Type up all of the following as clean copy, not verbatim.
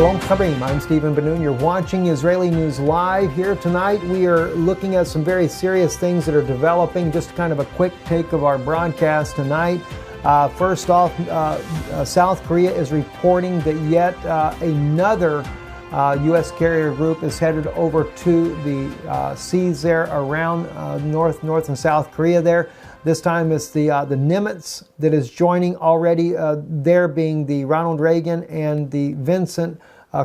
Shalom Chabrim, I'm Stephen Ben-Nun. You're watching Israeli News Live. Here tonight we are looking at some very serious things that are developing. Just kind of a quick take of our broadcast tonight. First off, South Korea is reporting that yet another U.S. carrier group is headed over to the seas there around North and South Korea there. This time it's the Nimitz that is joining already, there being the Ronald Reagan and the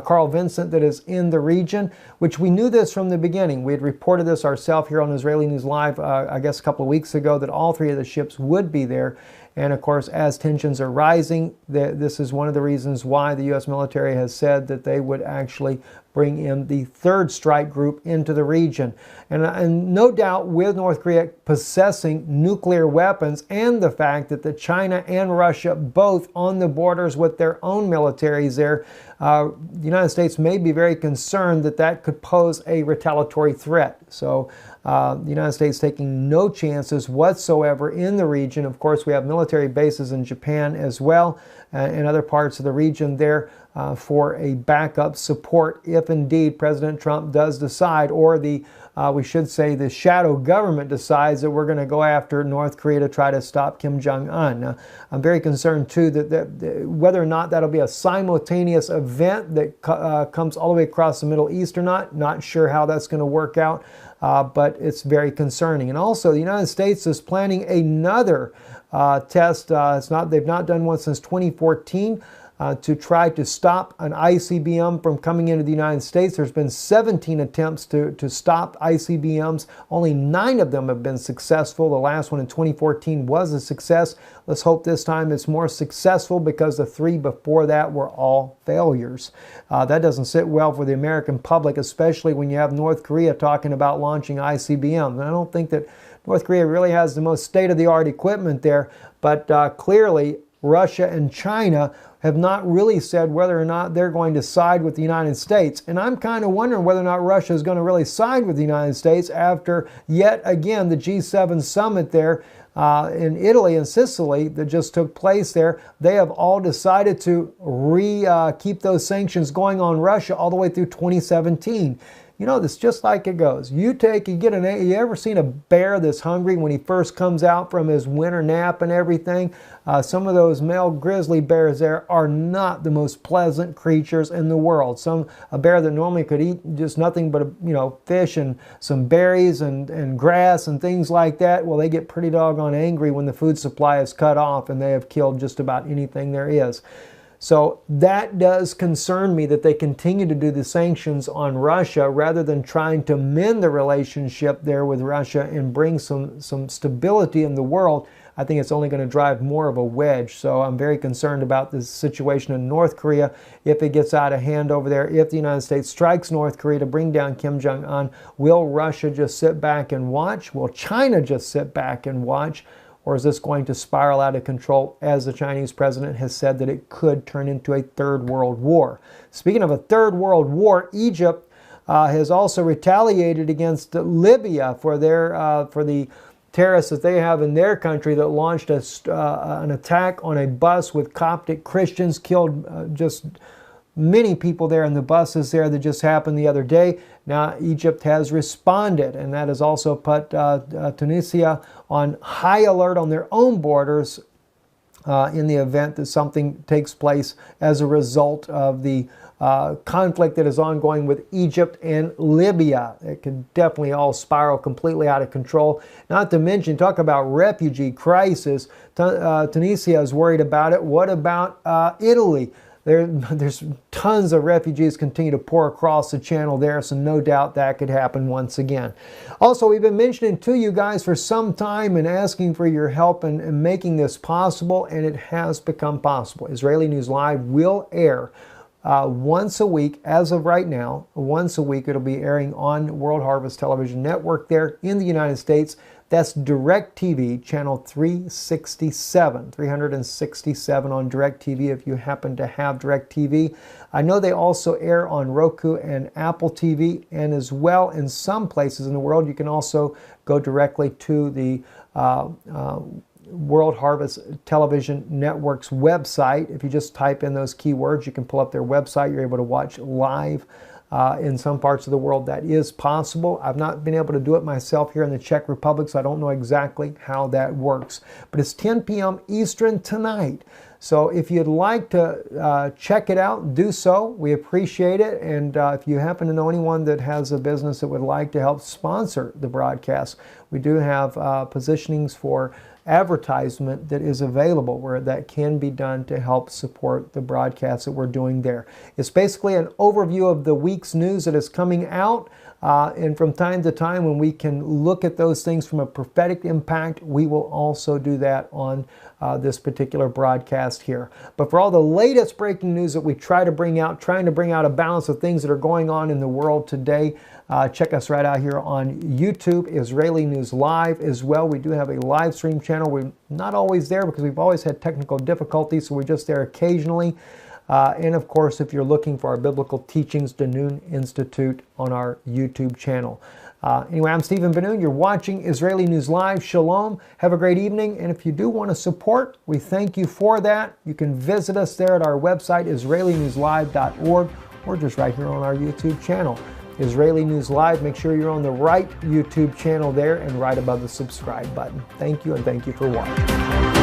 Carl Vincent that is in the region, which we knew this from the beginning. We had reported this ourselves here on Israeli News Live, I guess a couple of weeks ago, that all three of the ships would be there. And of course, as tensions are rising, this is one of the reasons why the U.S. military has said that they would actually bring in the third strike group into the region. And no doubt with North Korea possessing nuclear weapons and the fact that China and Russia both on the borders with their own militaries there, the United States may be very concerned that that could pose a retaliatory threat. So the United States taking no chances whatsoever in the region. Of course, we have military bases in Japan as well and other parts of the region there for a backup support if indeed President Trump does decide, or we should say the shadow government decides that we're going to go after North Korea to try to stop Kim Jong-un. Now, I'm very concerned too that whether or not that'll be a simultaneous event that comes all the way across the Middle East or not sure how that's going to work out. But it's very concerning. And also, the United States is planning another test. They've not done one since 2014 to try to stop an ICBM from coming into the United States. There's been 17 attempts to stop ICBMs. Only 9 of them have been successful. The last one in 2014 was a success. Let's hope this time it's more successful, because the 3 before that were all failures. That doesn't sit well for the American public, especially when you have North Korea talking about launching ICBMs. And I don't think that North Korea really has the most state-of-the-art equipment there, but clearly Russia and China have not really said whether or not they're going to side with the United States. And I'm kind of wondering whether or not Russia is going to really side with the United States after, yet again, the G7 summit there in Italy and Sicily that just took place there. They have all decided to keep those sanctions going on Russia all the way through 2017. You know, it's just like it goes. You ever seen a bear that's hungry when he first comes out from his winter nap and everything? Some of those male grizzly bears there are not the most pleasant creatures in the world. A bear that normally could eat just nothing but, fish and some berries and grass and things like that, well, they get pretty doggone angry when the food supply is cut off and they have killed just about anything there is. So that does concern me that they continue to do the sanctions on Russia rather than trying to mend the relationship there with Russia and bring some stability in the world. I think it's only going to drive more of a wedge. So I'm very concerned about this situation in North Korea. If it gets out of hand over there, if the United States strikes North Korea to bring down Kim Jong-un, will Russia just sit back and watch? Will China just sit back and watch? Or is this going to spiral out of control, as the Chinese president has said that it could turn into a third world war? Speaking of a third world war, Egypt has also retaliated against Libya for the terrorists that they have in their country that launched an attack on a bus with Coptic Christians, killed just many people there in the buses there. That just happened the other day. Now Egypt has responded, and that has also put Tunisia on high alert on their own borders in the event that something takes place as a result of the conflict that is ongoing with Egypt and Libya. It could definitely all spiral completely out of control. Not to mention, talk about refugee crisis. Tunisia is worried about it. What about Italy? There's tons of refugees continue to pour across the channel there, so no doubt that could happen once again. Also, we've been mentioning to you guys for some time and asking for your help in making this possible, and it has become possible. Israeli News Live will air once a week as of right now. Once a week it'll be airing on World Harvest Television Network there in the United States. That's DirecTV, channel 367 on DirecTV if you happen to have DirecTV. I know they also air on Roku and Apple TV, and as well in some places in the world you can also go directly to the World Harvest Television Network's website. If you just type in those keywords, you can pull up their website. You're able to watch live in some parts of the world. That is possible. I've not been able to do it myself here in the Czech Republic, so I don't know exactly how that works. But it's 10 p.m. Eastern tonight. So if you'd like to check it out, do so. We appreciate it. And if you happen to know anyone that has a business that would like to help sponsor the broadcast, we do have positionings for advertisement that is available where that can be done to help support the broadcast that we're doing there. It's basically an overview of the week's news that is coming out. And from time to time, when we can look at those things from a prophetic impact, we will also do that on this particular broadcast here. But for all the latest breaking news that we trying to bring out a balance of things that are going on in the world today, check us right out here on YouTube, Israeli News Live as well. We do have a live stream channel. We're not always there because we've always had technical difficulties, so we're just there occasionally. And of course, if you're looking for our Biblical Teachings, the Noon Institute on our YouTube channel. Anyway, I'm Stephen Ben-Nun. You're watching Israeli News Live. Shalom. Have a great evening. And if you do want to support, we thank you for that. You can visit us there at our website, israelinewslive.org, or just right here on our YouTube channel. Israeli News Live. Make sure you're on the right YouTube channel there and right above the subscribe button. Thank you, and thank you for watching.